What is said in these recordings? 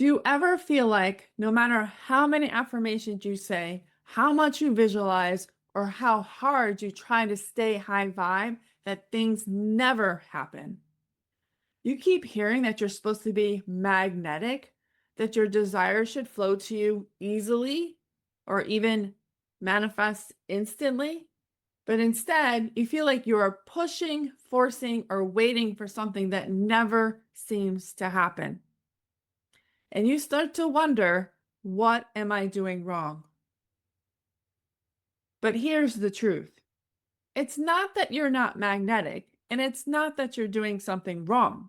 Do you ever feel like no matter how many affirmations you say, how much you visualize, or how hard you try to stay high vibe, that things never happen? You keep hearing that you're supposed to be magnetic, that your desire should flow to you easily or even manifest instantly, but instead you feel like you are pushing, forcing, or waiting for something that never seems to happen. And you start to wonder, what am I doing wrong? But here's the truth. It's not that you're not magnetic, and it's not that you're doing something wrong.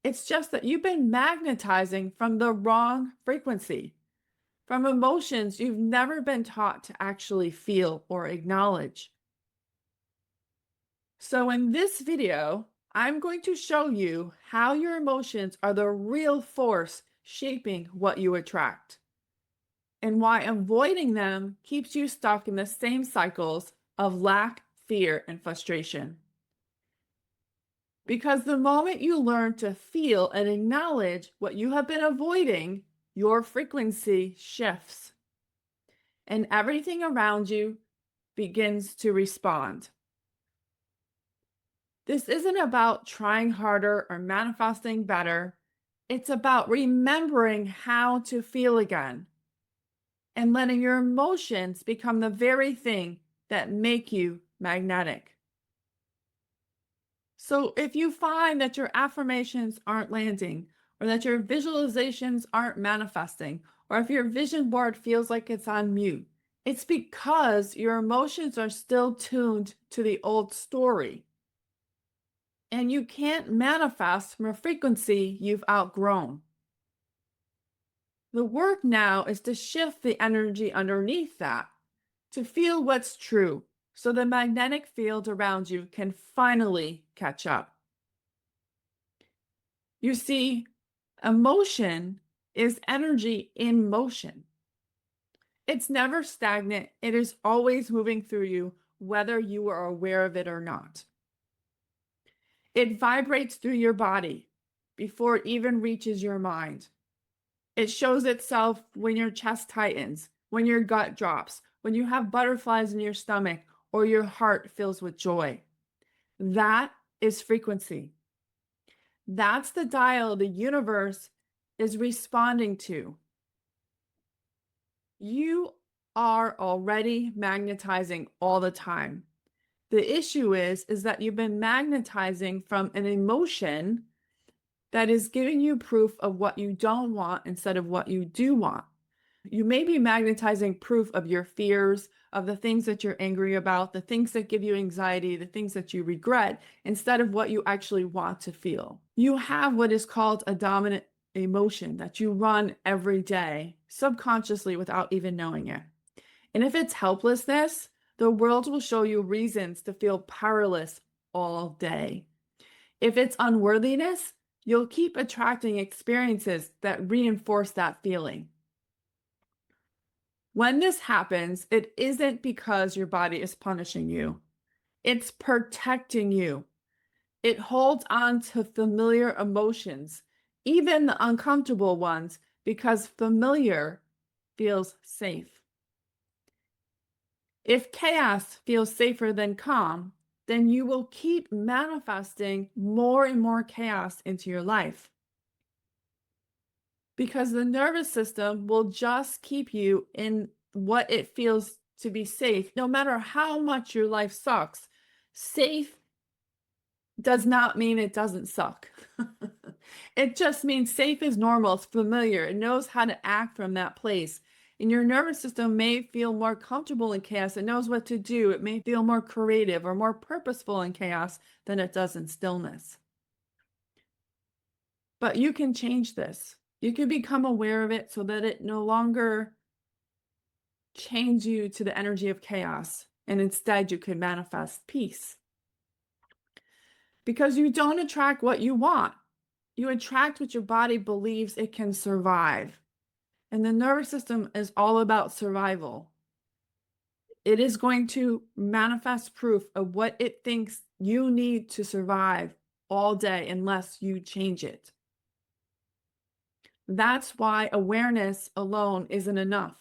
It's just that you've been magnetizing from the wrong frequency, from emotions you've never been taught to actually feel or acknowledge. So in this video, I'm going to show you how your emotions are the real force shaping what you attract, and why avoiding them keeps you stuck in the same cycles of lack, fear, and frustration. Because the moment you learn to feel and acknowledge what you have been avoiding, your frequency shifts and everything around you begins to respond. This isn't about trying harder or manifesting better. It's about remembering how to feel again and letting your emotions become the very thing that make you magnetic. So if you find that your affirmations aren't landing, or that your visualizations aren't manifesting, or if your vision board feels like it's on mute, it's because your emotions are still tuned to the old story. And you can't manifest from a frequency you've outgrown. The work now is to shift the energy underneath that, to feel what's true, so the magnetic field around you can finally catch up. You see, emotion is energy in motion. It's never stagnant. It is always moving through you, whether you are aware of it or not. It vibrates through your body before it even reaches your mind. It shows itself when your chest tightens, when your gut drops, when you have butterflies in your stomach, or your heart fills with joy. That is frequency. That's the dial the universe is responding to. You are already magnetizing all the time. The issue is that you've been magnetizing from an emotion that is giving you proof of what you don't want instead of what you do want. You may be magnetizing proof of your fears, of the things that you're angry about, the things that give you anxiety, the things that you regret, instead of what you actually want to feel. You have what is called a dominant emotion that you run every day, subconsciously without even knowing it. And if it's helplessness, the world will show you reasons to feel powerless all day. If it's unworthiness, you'll keep attracting experiences that reinforce that feeling. When this happens, it isn't because your body is punishing you. It's protecting you. It holds on to familiar emotions, even the uncomfortable ones, because familiar feels safe. If chaos feels safer than calm, then you will keep manifesting more and more chaos into your life. Because the nervous system will just keep you in what it feels to be safe, no matter how much your life sucks. Safe does not mean it doesn't suck. It just means safe is normal, it's familiar, it knows how to act from that place. And your nervous system may feel more comfortable in chaos. It knows what to do. It may feel more creative or more purposeful in chaos than it does in stillness. But you can change this. You can become aware of it so that it no longer chains you to the energy of chaos, and instead you can manifest peace. Because you don't attract what you want. You attract what your body believes it can survive. And the nervous system is all about survival. It is going to manifest proof of what it thinks you need to survive all day unless you change it. That's why awareness alone isn't enough.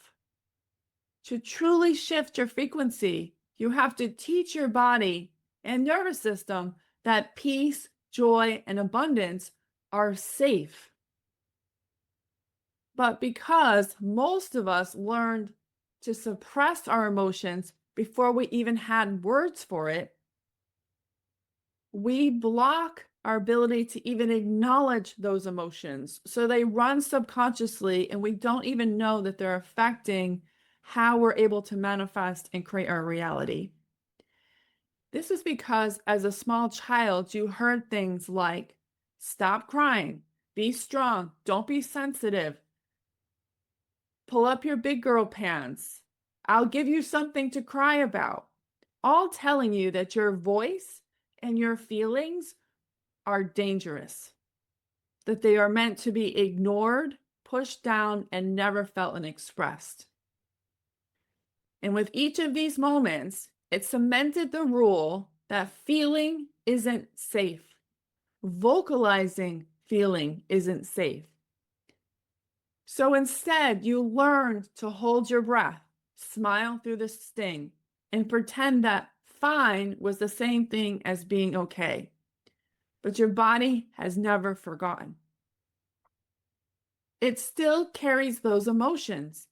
To truly shift your frequency, you have to teach your body and nervous system that peace, joy, and abundance are safe. But because most of us learned to suppress our emotions before we even had words for it, we block our ability to even acknowledge those emotions. So they run subconsciously, and we don't even know that they're affecting how we're able to manifest and create our reality. This is because as a small child, you heard things like, stop crying, be strong, don't be sensitive, pull up your big girl pants, I'll give you something to cry about. All telling you that your voice and your feelings are dangerous, that they are meant to be ignored, pushed down, and never felt and expressed. And with each of these moments, it cemented the rule that feeling isn't safe. Vocalizing feeling isn't safe. So instead, you learned to hold your breath, smile through the sting, and pretend that fine was the same thing as being okay. But your body has never forgotten. It still carries those emotions,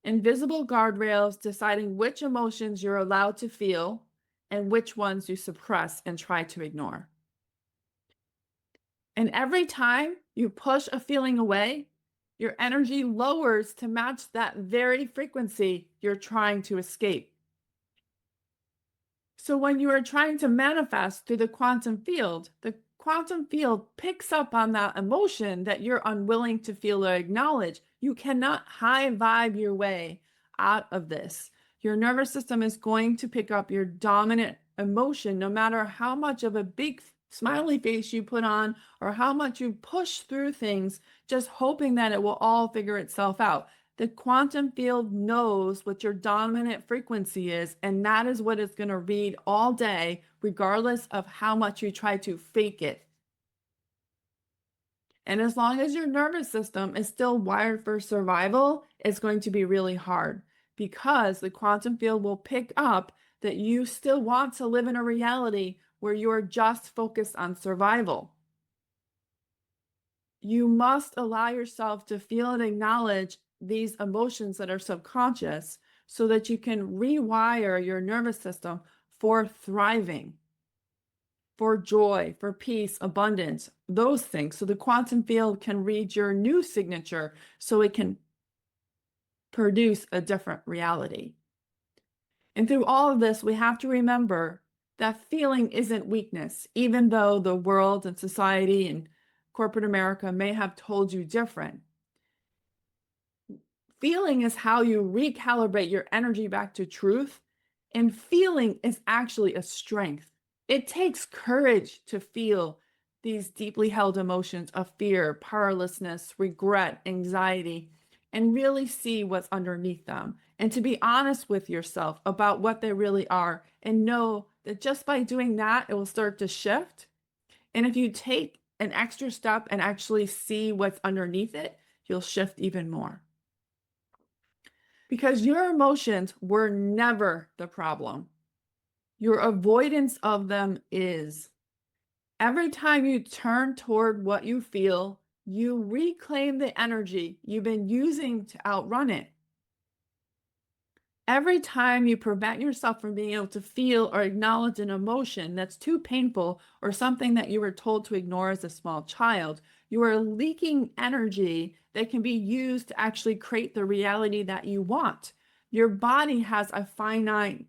invisible guardrails deciding which emotions you're allowed to feel and which ones you suppress and try to ignore. And every time you push a feeling away, your energy lowers to match that very frequency you're trying to escape. So when you are trying to manifest through the quantum field picks up on that emotion that you're unwilling to feel or acknowledge. You cannot high vibe your way out of this. Your nervous system is going to pick up your dominant emotion no matter how much of a big smiley face you put on or how much you push through things, just hoping that it will all figure itself out. The quantum field knows what your dominant frequency is, and that is what it's going to read all day, regardless of how much you try to fake it. And as long as your nervous system is still wired for survival, it's going to be really hard because the quantum field will pick up that you still want to live in a reality where you are just focused on survival. You must allow yourself to feel and acknowledge these emotions that are subconscious so that you can rewire your nervous system for thriving, for joy, for peace, abundance, those things. So the quantum field can read your new signature so it can produce a different reality. And through all of this, we have to remember that feeling isn't weakness, even though the world and society and corporate America may have told you different. Feeling is how you recalibrate your energy back to truth, and feeling is actually a strength. It takes courage to feel these deeply held emotions of fear, powerlessness, regret, anxiety, and really see what's underneath them. And to be honest with yourself about what they really are, and know that just by doing that, it will start to shift. And if you take an extra step and actually see what's underneath it, you'll shift even more. Because your emotions were never the problem. Your avoidance of them is. Every time you turn toward what you feel, you reclaim the energy you've been using to outrun it. Every time you prevent yourself from being able to feel or acknowledge an emotion that's too painful or something that you were told to ignore as a small child, you are leaking energy that can be used to actually create the reality that you want. Your body has a finite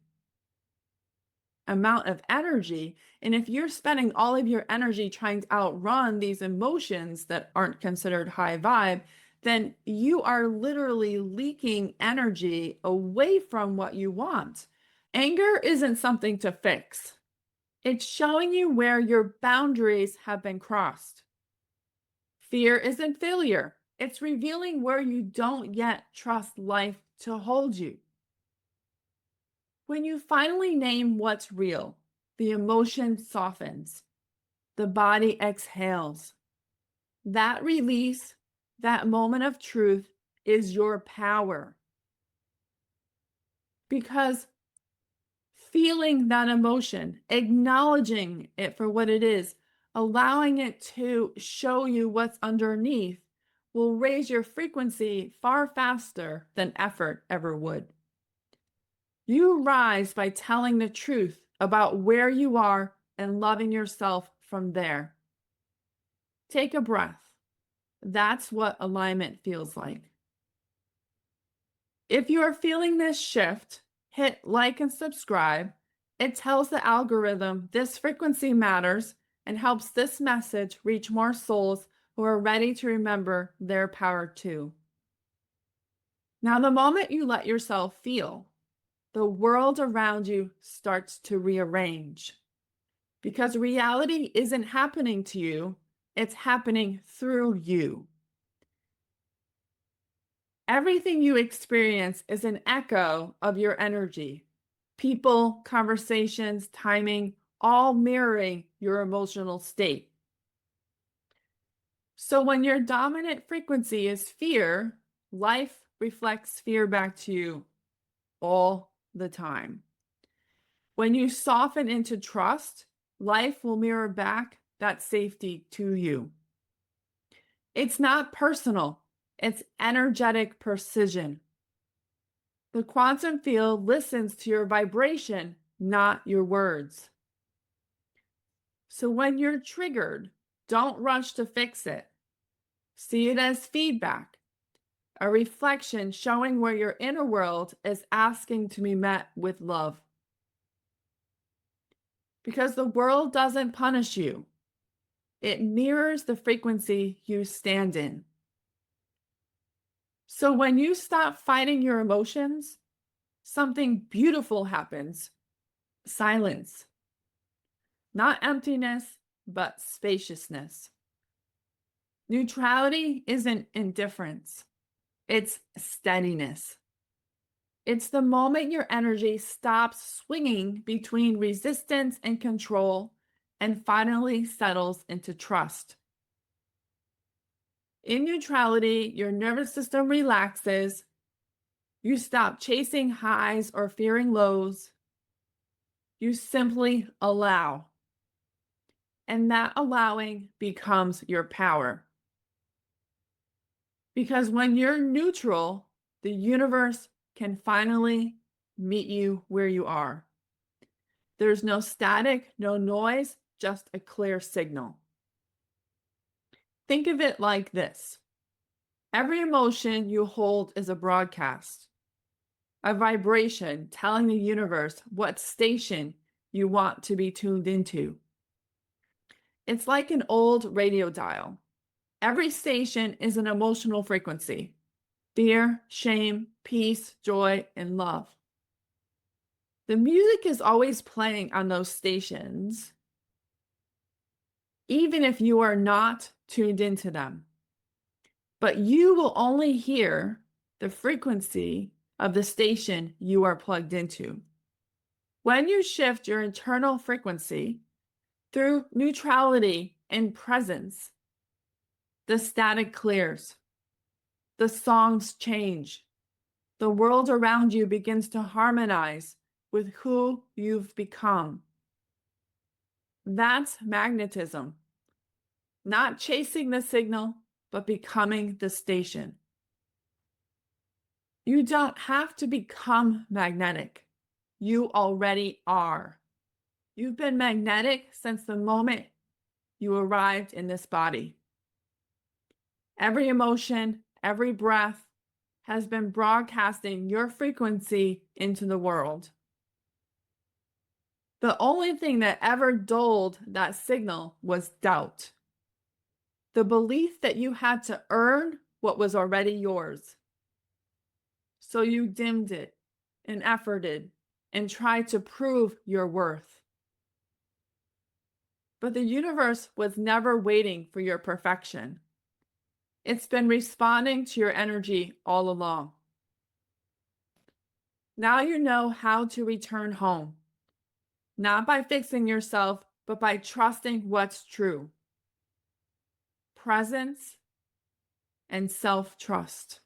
amount of energy, and if you're spending all of your energy trying to outrun these emotions that aren't considered high vibe, then you are literally leaking energy away from what you want. Anger isn't something to fix. It's showing you where your boundaries have been crossed. Fear isn't failure. It's revealing where you don't yet trust life to hold you. When you finally name what's real, the emotion softens. The body exhales. That release That moment of truth is your power. Because feeling that emotion, acknowledging it for what it is, allowing it to show you what's underneath will raise your frequency far faster than effort ever would. You rise by telling the truth about where you are and loving yourself from there. Take a breath. That's what alignment feels like. If you are feeling this shift, hit like and subscribe. It tells the algorithm this frequency matters and helps this message reach more souls who are ready to remember their power too. Now, the moment you let yourself feel, the world around you starts to rearrange. Because reality isn't happening to you, it's happening through you. Everything you experience is an echo of your energy. People, conversations, timing, all mirroring your emotional state. So when your dominant frequency is fear, life reflects fear back to you all the time. When you soften into trust, life will mirror back that safety to you. It's not personal, it's energetic precision. The quantum field listens to your vibration, not your words. So when you're triggered, don't rush to fix it. See it as feedback, a reflection showing where your inner world is asking to be met with love. Because the world doesn't punish you, it mirrors the frequency you stand in. So when you stop fighting your emotions, something beautiful happens. Silence. Not emptiness, but spaciousness. Neutrality isn't indifference. It's steadiness. It's the moment your energy stops swinging between resistance and control and finally settles into trust. In neutrality, your nervous system relaxes. You stop chasing highs or fearing lows. You simply allow. And that allowing becomes your power. Because when you're neutral, the universe can finally meet you where you are. There's no static, no noise, just a clear signal. Think of it like this. Every emotion you hold is a broadcast, a vibration telling the universe what station you want to be tuned into. It's like an old radio dial. Every station is an emotional frequency: fear, shame, peace, joy, and love. The music is always playing on those stations, even if you are not tuned into them. But you will only hear the frequency of the station you are plugged into. When you shift your internal frequency through neutrality and presence, the static clears. The songs change. The world around you begins to harmonize with who you've become. That's magnetism. Not chasing the signal, but becoming the station. You don't have to become magnetic. You already are. You've been magnetic since the moment you arrived in this body. Every emotion, every breath has been broadcasting your frequency into the world. The only thing that ever dulled that signal was doubt. The belief that you had to earn what was already yours. So you dimmed it and efforted and tried to prove your worth. But the universe was never waiting for your perfection. It's been responding to your energy all along. Now you know how to return home. Not by fixing yourself, but by trusting what's true. Presence, and self-trust.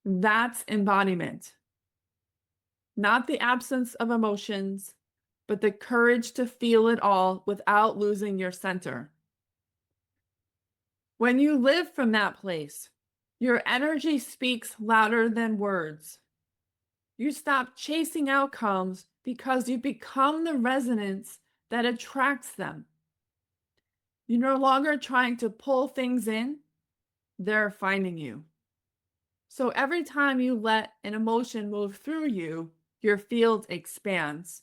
That's embodiment. Not the absence of emotions, but the courage to feel it all without losing your center. When you live from that place, your energy speaks louder than words. You stop chasing outcomes because you become the resonance that attracts them. You're no longer trying to pull things in, they're finding you. So every time you let an emotion move through you, your field expands.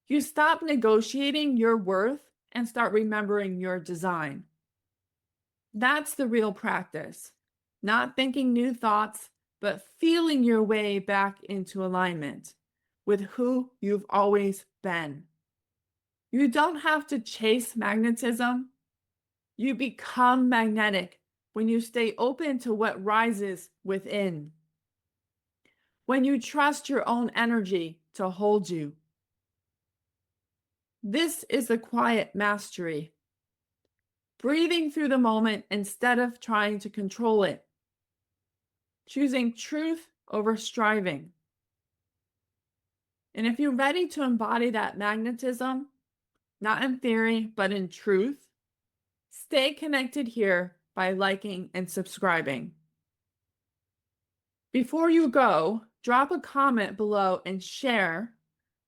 You stop negotiating your worth and start remembering your design. That's the real practice. Not thinking new thoughts, but feeling your way back into alignment with who you've always been. You don't have to chase magnetism. You become magnetic when you stay open to what rises within. When you trust your own energy to hold you. This is the quiet mastery. Breathing through the moment instead of trying to control it. Choosing truth over striving. And if you're ready to embody that magnetism, not in theory, but in truth, stay connected here by liking and subscribing. Before you go, drop a comment below and share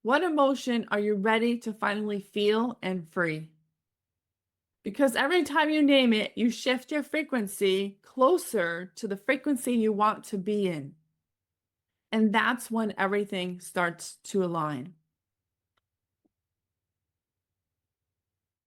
what emotion are you ready to finally feel and free. Because every time you name it, you shift your frequency closer to the frequency you want to be in. And that's when everything starts to align.